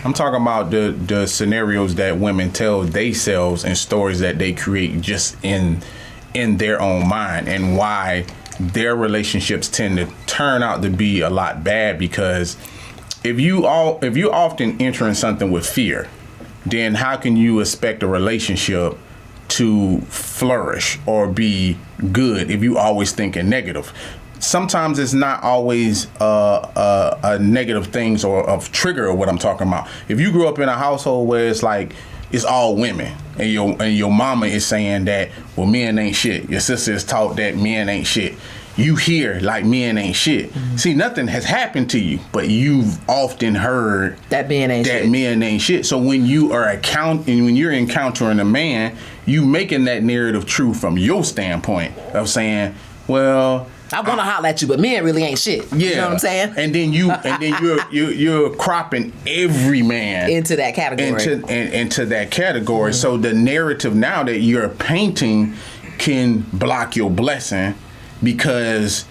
I'm talking about the scenarios that women tell themselves and stories that they create just in their own mind, and why their relationships tend to turn out to be a lot bad. Because if you often entering something with fear, then how can you expect a relationship to flourish or be good if you always thinking negative? Sometimes it's not always a negative things or a trigger of what I'm talking about. If you grew up in a household where it's like it's all women, and your mama is saying that, well, men ain't shit. Your sister is taught that men ain't shit. You hear like men ain't shit. Mm-hmm. See, nothing has happened to you, but you've often heard that men ain't shit. So when you're encountering a man, you making that narrative true from your standpoint of saying, well, I want to holler at you, but men really ain't shit. Yeah. You know what I'm saying? And then you're cropping every man into that category. Into that category. Mm-hmm. So the narrative now that you're painting can block your blessing, because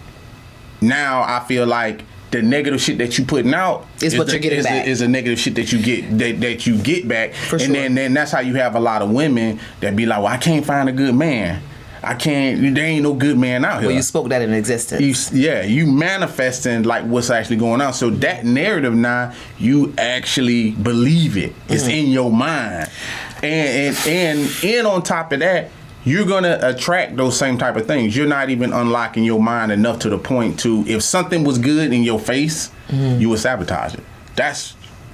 now I feel like the negative shit that you putting out is what you're getting back. Is a negative shit that you get that you get back. For and sure. then that's how you have a lot of women that be like, well, I can't find a good man. There ain't no good man out here. Well, you spoke that in existence. You manifesting like what's actually going on. So that narrative now, you actually believe it. It's in your mind. And on top of that, you're going to attract those same type of things. You're not even unlocking your mind enough to the point to, if something was good in your face, you would sabotage it.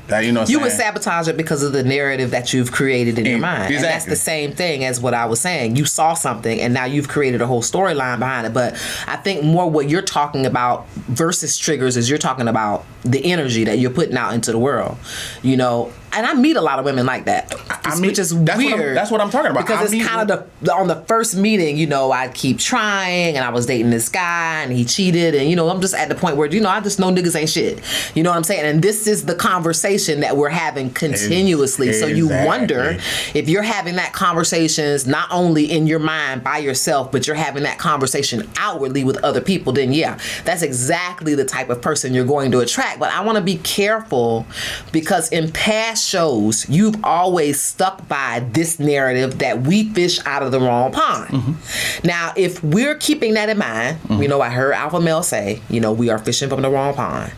You would sabotage it because of the narrative that you've created in your mind. Exactly. And that's the same thing as what I was saying. You saw something and now you've created a whole storyline behind it. But I think more what you're talking about versus triggers is you're talking about the energy that you're putting out into the world. You know, and I meet a lot of women like that, which is weird. That's what I'm talking about. Because it's kind of on the first meeting, you know, I keep trying, and I was dating this guy, and he cheated, and, you know, I'm just at the point where, you know, I just know niggas ain't shit. You know what I'm saying? And this is the conversation that we're having continuously. So you wonder if you're having that conversations not only in your mind by yourself, but you're having that conversation outwardly with other people, then yeah, that's exactly the type of person you're going to attract. But I want to be careful, because in past shows, you've always stuck by this narrative that we fish out of the wrong pond. Mm-hmm. Now, if we're keeping that in mind, you know, I heard Alpha Male say, you know, we are fishing from the wrong pond.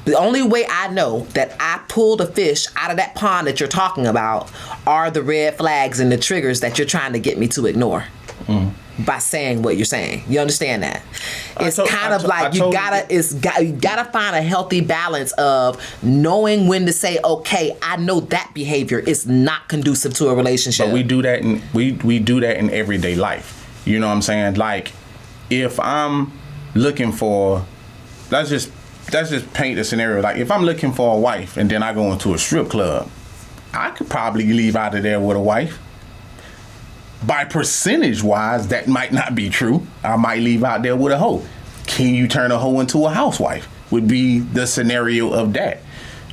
The only way I know that I pulled a fish out of that pond that you're talking about are the red flags and the triggers that you're trying to get me to ignore. By saying what you're saying. You understand that? It's you gotta find a healthy balance of knowing when to say, okay, I know that behavior is not conducive to a relationship. But we do that in everyday life. You know what I'm saying? Like, if I'm looking for, let's just paint a scenario. Like, if I'm looking for a wife and then I go into a strip club, I could probably leave out of there with a wife. By percentage wise, that might not be true. I might leave out there with a hoe. Can you turn a hoe into a housewife? Would be the scenario of that.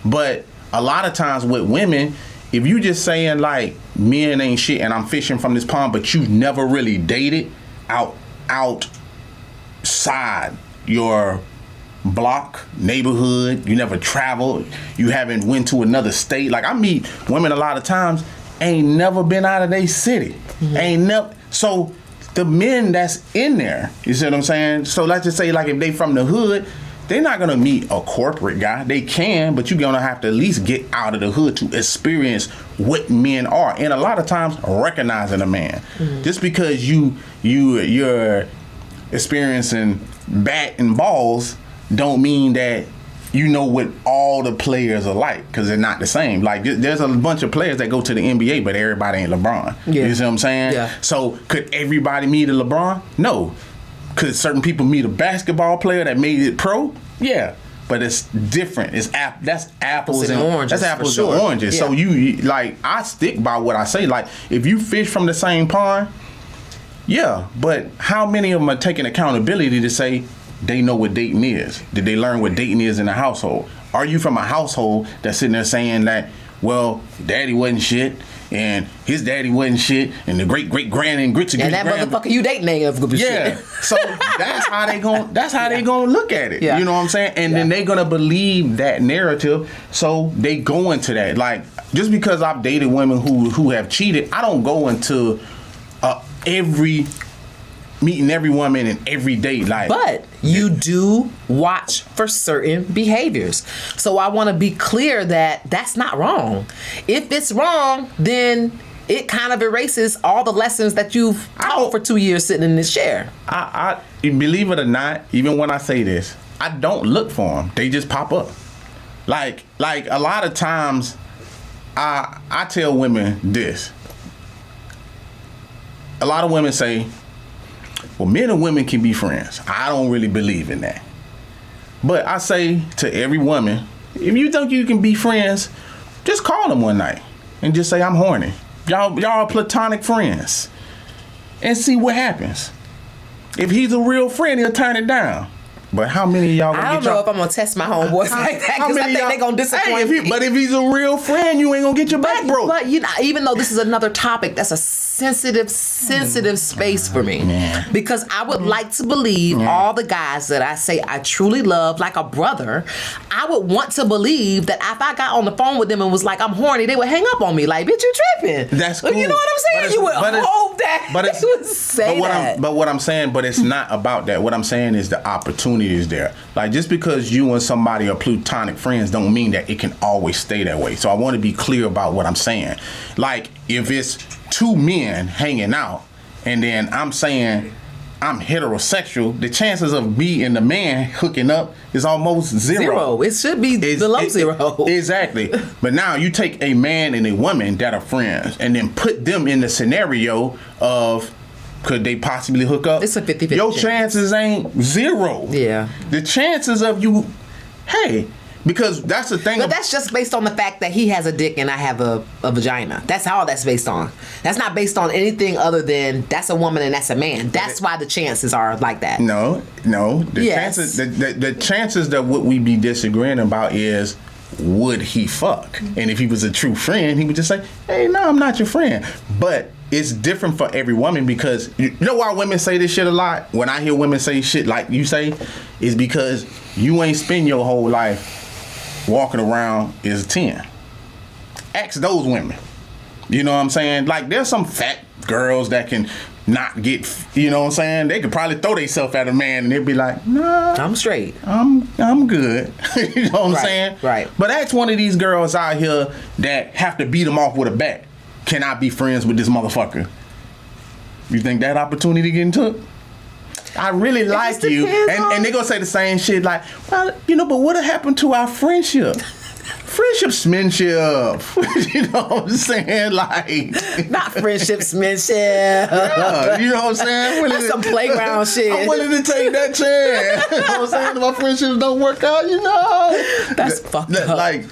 But a lot of times with women, if you just saying like, men ain't shit and I'm fishing from this pond, but you've never really dated outside your block, neighborhood, you never traveled, you haven't went to another state. Like, I meet women a lot of times, ain't never been out of their city. Mm-hmm. So the men that's in there, you see what I'm saying? So let's just say, like, if they from the hood, they're not gonna meet a corporate guy. They can, but you're gonna have to at least get out of the hood to experience what men are. And a lot of times recognizing a man. Mm-hmm. Just because you're experiencing bat and balls don't mean that you know what all the players are like, because they're not the same. Like, there's a bunch of players that go to the NBA, but everybody ain't LeBron. Yeah. You see what I'm saying? Yeah. So could everybody meet a LeBron? No. Could certain people meet a basketball player that made it pro? Yeah. But it's different. That's apples and oranges. That's apples and oranges. Yeah. So you like, I stick by what I say. Like, if you fish from the same pond, yeah. But how many of them are taking accountability to say, they know what dating is? Did they learn what dating is in a household? Are you from a household that's sitting there saying that, well, daddy wasn't shit, and his daddy wasn't shit, and the great grand and grits and that motherfucker you dating ain't gonna be shit. So that's how they gonna look at it. Yeah. You know what I'm saying? And then they gonna believe that narrative, so they go into that. Like, just because I've dated women who have cheated, I don't go into meeting every woman in every day. Like, but you do watch for certain behaviors. So I want to be clear that that's not wrong. If it's wrong, then it kind of erases all the lessons that you've taught for 2 years sitting in this chair. I believe it or not, even when I say this, I don't look for them. They just pop up. Like a lot of times, I tell women this. A lot of women say, well, men and women can be friends. I don't really believe in that. But I say to every woman, if you think you can be friends, just call them one night and just say, I'm horny. Y'all are platonic friends. And see what happens. If he's a real friend, he'll turn it down. But how many of y'all gonna I don't know if I'm gonna test my homeboys like that, because I think they're gonna disappoint me. But if he's a real friend, you ain't gonna get your back broke. But you know, even though this is another topic, that's a sensitive space for me. Yeah. Because I would like to believe all the guys that I say I truly love, like a brother, I would want to believe that if I got on the phone with them and was like, I'm horny, they would hang up on me like, bitch, you tripping. That's cool. You know what I'm saying? You would hope that they would say that. But what I'm saying, but it's not about that. What I'm saying is the opportunity is there. Like, just because you and somebody are platonic friends don't mean that it can always stay that way. So I want to be clear about what I'm saying. Like, if it's two men hanging out and then I'm saying I'm heterosexual, the chances of me and the man hooking up is almost zero. It should be below zero. Exactly. But now you take a man and a woman that are friends and then put them in the scenario of, could they possibly hook up? It's a 50-50 Your chance. chances ain't zero. Yeah. The chances of you, because that's the thing. But that's just based on the fact that he has a dick and I have a vagina. That's all that's based on. That's not based on anything other than that's a woman and that's a man. That's why the chances are like that. No. The chances that what we be disagreeing about is, would he fuck? And if he was a true friend, he would just say, hey, no, I'm not your friend. But it's different for every woman, because you know why women say this shit a lot? When I hear women say shit like you say, is because you ain't spend your whole life walking around as a 10. Ask those women. You know what I'm saying? Like, there's some fat girls that can not get, you know what I'm saying? They could probably throw themselves at a man and they'd be like, nah, I'm straight. I'm good. You know what I'm saying? Right. But ask one of these girls out here that have to beat them off with a bat. Can I be friends with this motherfucker? You think that opportunity getting took? I really like you. And they gonna say the same shit like, well, but what happened to our friendship? Friendshipsmanship. You know what I'm saying? Like, not friendshipsmanship. Yeah, you know what I'm saying? That's some playground shit. I'm willing to take that chance. You know what I'm saying? If my friendships don't work out, That's fucked up. Like,